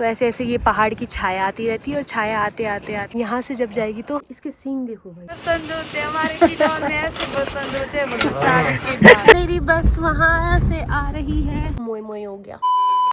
तो ऐसे ऐसे ये पहाड़ की छाया आती रहती है और छाया आते आते आते यहाँ से जब जाएगी तो इसके सींग देखो भाई। मेरी बस वहाँ से आ रही है। मोए मोए हो गया।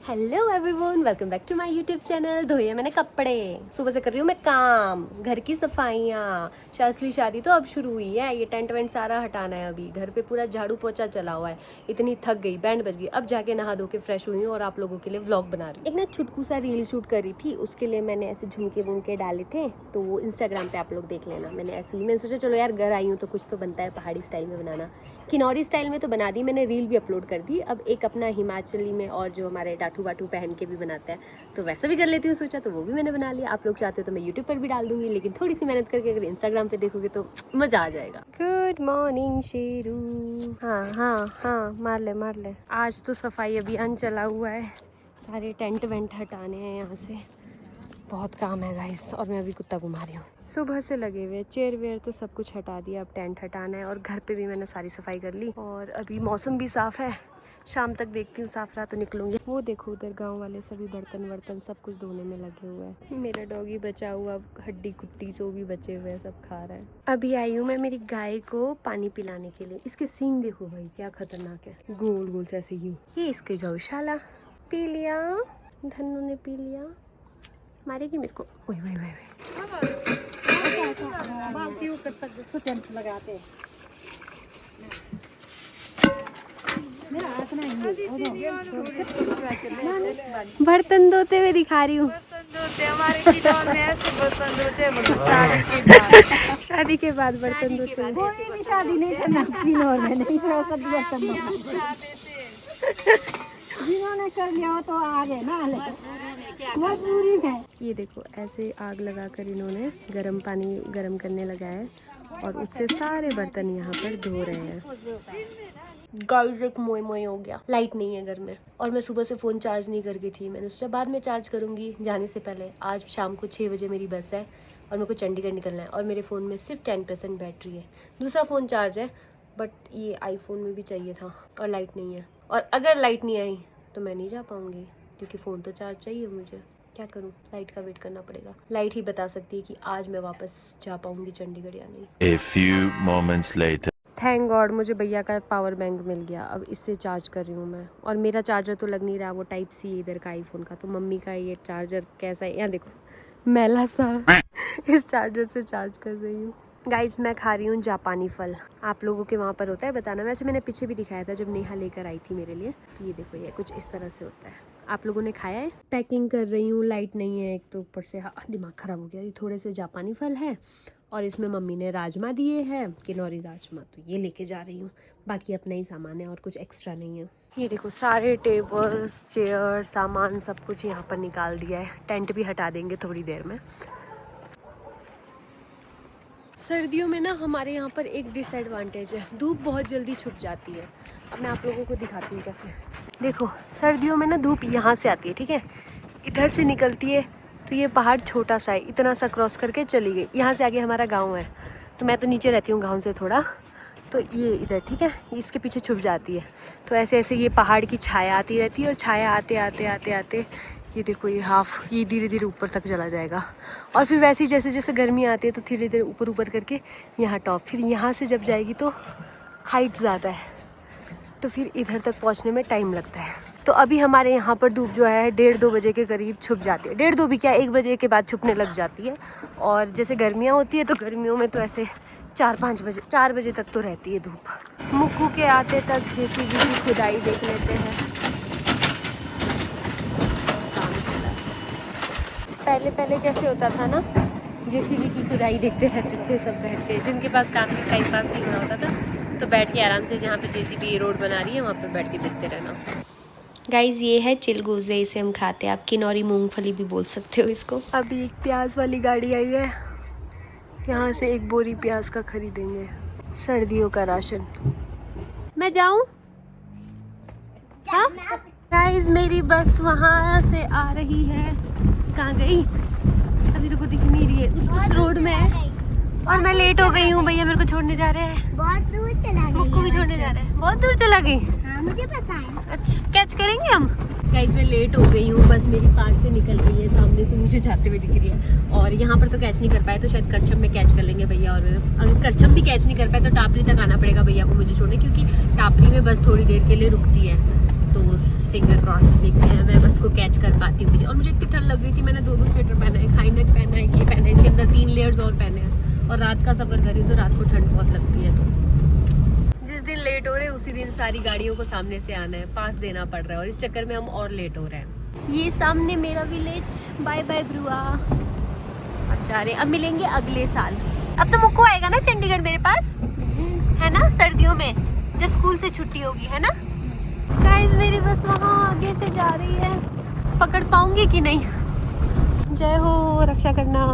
Hello everyone, welcome back to my YouTube channel. धोए मैंने कपड़े, सुबह से कर रही हूँ मैं काम, घर की सफाइयाँ। असली शादी तो अब शुरू हुई है। ये टेंट वेंट सारा हटाना है। अभी घर पे पूरा झाड़ू पोछा चला हुआ है। इतनी थक गई, बैंड बज गई। अब जाके नहा धो के फ्रेश हुई हूँ और आप लोगों के लिए व्लॉग बना रही हूँ। एक ना छुटकू सा रील शूट करी थी, उसके लिए मैंने ऐसे झुमके वुमके डाले थे, तो वो इंस्टाग्राम पे आप लोग देख लेना। मैंने ऐसे ही मैंने सोचा चलो यार घर आई हूँ तो कुछ तो बनता है पहाड़ी स्टाइल में बनाना। किन्नौरी स्टाइल में तो बना दी मैंने, रील भी अपलोड कर दी। अब एक अपना हिमाचली में और जो हमारे टाटू वाटू पहन के भी बनाता है तो वैसा भी कर लेती हूँ, सोचा तो वो भी मैंने बना लिया। आप लोग चाहते हो तो मैं यूट्यूब पर भी डाल दूंगी, लेकिन थोड़ी सी मेहनत करके अगर इंस्टाग्राम पे देखोगे तो मज़ा आ जाएगा। Good morning Sheru. हाँ हाँ हाँ, मार ले मार ले। आज तो सफाई अभियान चला हुआ है, सारे टेंट वेंट हटाने हैं यहाँ से। बहुत काम है गाइस, और मैं अभी कुत्ता घुमा रही हूँ। सुबह से लगे हुए, चेयर वेयर तो सब कुछ हटा दिया, अब टेंट हटाना है। और घर पे भी मैंने सारी सफाई कर ली। और अभी मौसम भी साफ़ है, शाम तक देखती हूँ साफ रहा तो निकलूंगी। वो देखो उधर गांव वाले सभी बर्तन वर्तन सब कुछ धोने में लगे हुए हैं। मेरा डॉगी बचा हुआ हड्डी कुट्टी जो भी बचे हुए हैं सब खा रहा है। अभी आई हूँ मैं मेरी गाय को पानी पिलाने के लिए। इसके सींग देखो भाई क्या खतरनाक है, गोल गोल से ऐसे यूं। ये इसकी गौशाला। पी लिया धन्नू ने, पी लिया। मारेगी मेरे को। ओए ओए ओए लगाते। बर्तन धोते हुए दिखा रही हूँ। शादी के बाद बर्तन धोते हुए। कोई भी शादी नहीं करना किन्नौर में, नहीं बर्तन जिन्होंने कर लिया तो आगे ना मजबूरी है। ये देखो ऐसे आग लगाकर इन्होंने गर्म पानी गर्म करने लगा है और उससे सारे बर्तन यहाँ पर धो रहे हैं। गाइस एक मोए मोए हो गया। लाइट नहीं है घर में और मैं सुबह से फ़ोन चार्ज नहीं कर गई थी। मैंने सोचा बाद में चार्ज करूँगी जाने से पहले। आज शाम को 6 बजे मेरी बस है और मेरे को चंडीगढ़ निकलना है और मेरे फ़ोन में सिर्फ 10% बैटरी है। दूसरा फ़ोन चार्ज है बट ये आईफोन में भी चाहिए था और लाइट नहीं है। और अगर लाइट नहीं आई तो मैं नहीं जा पाऊँगी क्योंकि फ़ोन तो चार्ज चाहिए मुझे। क्या करूँ, लाइट का वेट करना पड़ेगा। लाइट ही बता सकती है कि आज मैं वापस जा पाऊँगी चंडीगढ़ या नहीं। A few moments later. Thank God मुझे भैया का पावर बैंक मिल गया। अब इससे चार्ज कर रही हूँ मैं। और मेरा चार्जर तो लग नहीं रहा, वो टाइप सी इधर का आईफोन का। तो मम्मी का ये चार्जर कैसा है, यहाँ देखो मैला सा इस चार्जर से चार्ज कर रही हूँ। गाइस मैं खा रही हूँ जापानी फल। आप लोगों के वहाँ पर होता है बताना। वैसे मैंने पीछे भी दिखाया था जब नेहा लेकर आई थी मेरे लिए। तो ये देखो ये कुछ इस तरह से होता है। आप लोगों ने खाया है? पैकिंग कर रही हूँ, लाइट नहीं है एक तो ऊपर से। दिमाग ख़राब हो गया। ये थोड़े से जापानी फल है और इसमें मम्मी ने राजमा दिए हैं, किन्नौरी राजमा, तो ये लेके जा रही हूँ। बाकी अपना ही सामान है और कुछ एक्स्ट्रा नहीं है। ये देखो सारे टेबल्स चेयर सामान सब कुछ यहाँ पर निकाल दिया है। टेंट भी हटा देंगे थोड़ी देर में। सर्दियों में ना हमारे यहाँ पर एक डिसएडवांटेज है, धूप बहुत जल्दी छुप जाती है। अब मैं आप लोगों को दिखाती हूँ कैसे। देखो सर्दियों में ना धूप यहाँ से आती है, ठीक है, इधर से निकलती है तो ये पहाड़ छोटा सा है, इतना सा क्रॉस करके चली गई। यहाँ से आगे हमारा गांव है, तो मैं तो नीचे रहती हूँ गांव से थोड़ा, तो ये इधर ठीक है, इसके पीछे छुप जाती है। तो ऐसे ऐसे ये पहाड़ की छाया आती रहती है और छाया आते आते आते आते ये देखो ये हाफ ये धीरे धीरे ऊपर तक चला जाएगा। और फिर वैसे ही जैसे जैसे गर्मी आती है तो धीरे धीरे ऊपर ऊपर करके यहाँ टॉप। फिर यहाँ से जब जाएगी तो हाइट ज़्यादा है तो फिर इधर तक पहुँचने में टाइम लगता है। तो अभी हमारे यहाँ पर धूप जो है 1:30-2 बजे के करीब छुप जाती है। 1:30-2 भी क्या, 1 बजे के बाद छुपने लग जाती है। और जैसे गर्मियाँ होती है तो गर्मियों में तो ऐसे 4-5 बजे 4 बजे तक तो रहती है धूप। मुक्कू के आते तक जेसीबी की खुदाई देख लेते हैं। पहले पहले कैसे होता था ना, जेसीबी की खुदाई देखते रहते थे सब बैठ के। जिनके पास काम की टाइम पास नहीं होना होता था तो बैठ के आराम से जहाँ पे जेसीबी रोड बना रही है वहाँ पे बैठ के देखते रहना। गाइज ये है चिलगोज़े, इसे हम खाते हैं। आप किन्नौरी मूंगफली भी बोल सकते हो इसको। अभी एक प्याज वाली गाड़ी आई है, यहाँ से 1 बोरी प्याज का खरीदेंगे। सर्दियों का राशन। मैं जाऊँ? हाँ गाइज मेरी बस वहाँ से आ रही है। कहाँ गई? अभी तो दिख नहीं रही है, उस रोड में है। और मैं लेट हो गई हूँ, भैया मेरे को छोड़ने जा रहे हैं। बहुत दूर चला गई। मुक्कू भी छोड़ने जा रहे हैं। बहुत दूर चला गई? हाँ मुझे पता है। अच्छा कैच करेंगे हम? गाइस मैं लेट हो गई हूँ, बस मेरी पार से निकल रही है, सामने से मुझे जाते हुए दिख रही है। और यहाँ पर तो कैच नहीं कर पाए, तो शायद करछम में कैच कर लेंगे भैया और मैं। अगर करछम भी कैच नहीं कर पाए तो टापरी तक आना पड़ेगा भैया को मुझे छोड़ने, क्योंकि टापरी में बस थोड़ी देर के लिए रुकती है। तो फिंगर क्रॉस देखते हैं मैं बस को कैच कर पाती हूँ। और मुझे इतनी ठंड लग रही थी, मैंने 2 स्वेटर पहना है, हाई नेक पहना है, ये पहना है, इसके अंदर 3 लेयर्स और पहने हैं। और रात का सफ़र कर रही हूँ तो रात को ठंड बहुत लगती है। तो जिस दिन लेट हो रहे हैं उसी दिन सारी गाड़ियों को सामने से आना है, पास देना पड़ रहा है, और इस चक्कर में हम और लेट हो रहे हैं। ये सामने मेरा विलेज, बाय बाय ब्रुआ। अब जा रहे हैं, अब मिलेंगे अगले साल। अब तो मुक्कू आएगा ना चंडीगढ़ मेरे पास, है ना, सर्दियों में जब स्कूल से छुट्टी होगी, है ना। गाइस मेरी बस वहाँ आगे से जा रही है, पकड़ पाऊंगी कि नहीं। जय हो, रक्षा करना।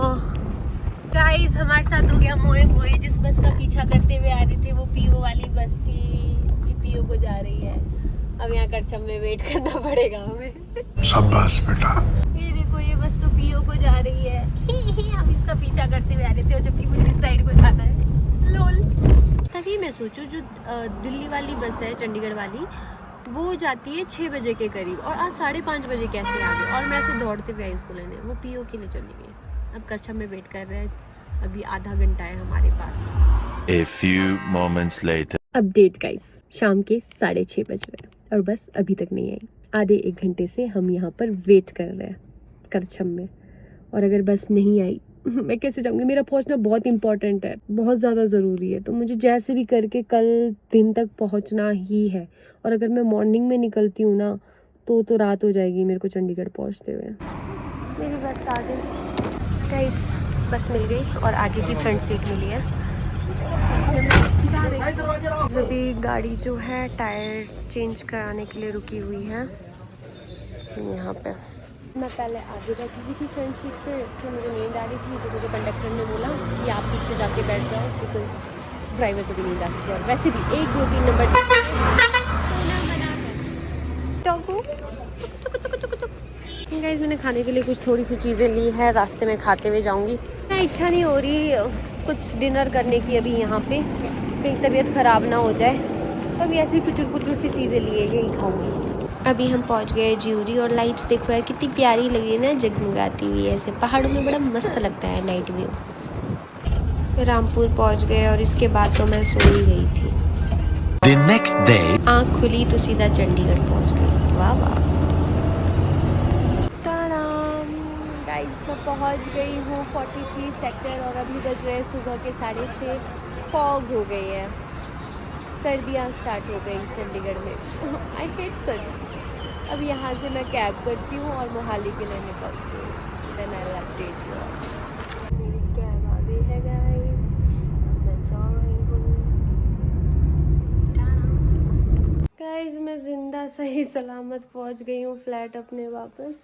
गाइस हमारे साथ हो गया मोए मोए। जिस बस का पीछा करते हुए आ रहे थे वो पीओ वाली बस थी, ये पीओ को जा रही है। अब यहाँ करछम में वेट करना पड़ेगा हमें। शाबाश बेटा। ये देखो, ये बस तो पीओ को जा रही है। हम इसका पीछा करते हुए आ रहे थे, और जबकि मुझे इस साइड को जाना है। लोल। तभी मैं सोचूं, जो दिल्ली वाली बस है, चंडीगढ़ वाली, वो जाती है 6 बजे के करीब, और आज 5:30 बजे कैसे आ गई, और मैं ऐसे दौड़ते हुए आई उसको लेने। वो पीओ के लिए चली गई। अब करछम में वेट कर रहे हैं, अभी आधा घंटा है हमारे पास। A few moments later. Update guys, शाम के 6:30 बज रहे हैं और बस अभी तक नहीं आई। आधे 1 घंटे से हम यहाँ पर वेट कर रहे हैं करछम में, और अगर बस नहीं आई मैं कैसे जाऊँगी। मेरा पहुँचना बहुत इंपॉर्टेंट है, बहुत ज़्यादा ज़रूरी है, तो मुझे जैसे भी करके कल दिन तक पहुँचना ही है। और अगर मैं मॉर्निंग में निकलती हूँ ना, तो रात हो जाएगी मेरे को चंडीगढ़ पहुँचते हुए। मेरी बस आ गई गाइस, बस मिल गई और आगे की फ्रंट सीट मिली है। जा रही अभी गाड़ी जो है टायर चेंज कराने के लिए रुकी हुई है यहाँ पे। मैं पहले आगे बैठी हुई थी फ्रंट सीट पे, तो मुझे नींद आ रही थी, तो मुझे कंडक्टर ने बोला कि आप पीछे जाके बैठ जाओ, बिकॉज ड्राइवर को भी नींद आ सकती है। और वैसे भी 1 2 3 नंबर सोना बना है। टोकू गाइस, मैंने खाने के लिए कुछ थोड़ी सी चीज़ें ली है, रास्ते में खाते हुए जाऊंगी। मैं इच्छा नहीं हो रही कुछ डिनर करने की अभी यहाँ पे, कहीं तबीयत ख़राब ना हो जाए, तो अभी ऐसी कुछ सी चीज़ें लिए यही खाऊंगी। अभी हम पहुँच गए ज्यूरी, और लाइट्स देखो यार कितनी प्यारी लग रही है ना, जगमगाती हुई ऐसे पहाड़ों में, बड़ा मस्त लगता है नाइट व्यू। रामपुर पहुँच गए, और इसके बाद तो मैं सो ही गई थी। The next day. आँख खुली तो सीधा चंडीगढ़ पहुँच गई। वाह वाह। गाइस मैं पहुंच गई हूँ 43 सेक्टर, और अभी बज रहे हैं सुबह के 6:30। फॉग हो गई है, सर्दियाँ स्टार्ट हो गई चंडीगढ़ में। आई हेट सर्दी। अब यहाँ से मैं कैब करती हूँ और मोहाली के लिए निकलती हूँ। Then I will update you all. मेरी कैब आ गई है गाइस, अब मैं जा रही हूँ। गाइस मैं जिंदा सही सलामत पहुँच गई हूँ फ्लैट अपने वापस।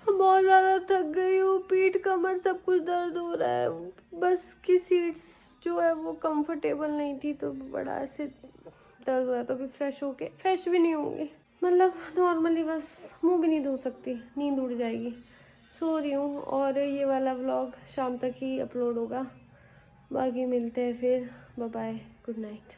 बहुत ज़्यादा थक गई हूँ, पीठ कमर सब कुछ दर्द हो रहा है। बस की सीट्स जो है वो कंफर्टेबल नहीं थी, तो बड़ा ऐसे दर्द हो रहा है। तो अभी फ्रेश होके, फ्रेश भी नहीं होंगी, मतलब नॉर्मली बस मुंह भी नहीं धो सकती, नींद उड़ जाएगी। सो रही हूँ, और ये वाला व्लॉग शाम तक ही अपलोड होगा। बाकी मिलते हैं फिर, बाय बाय, गुड नाइट।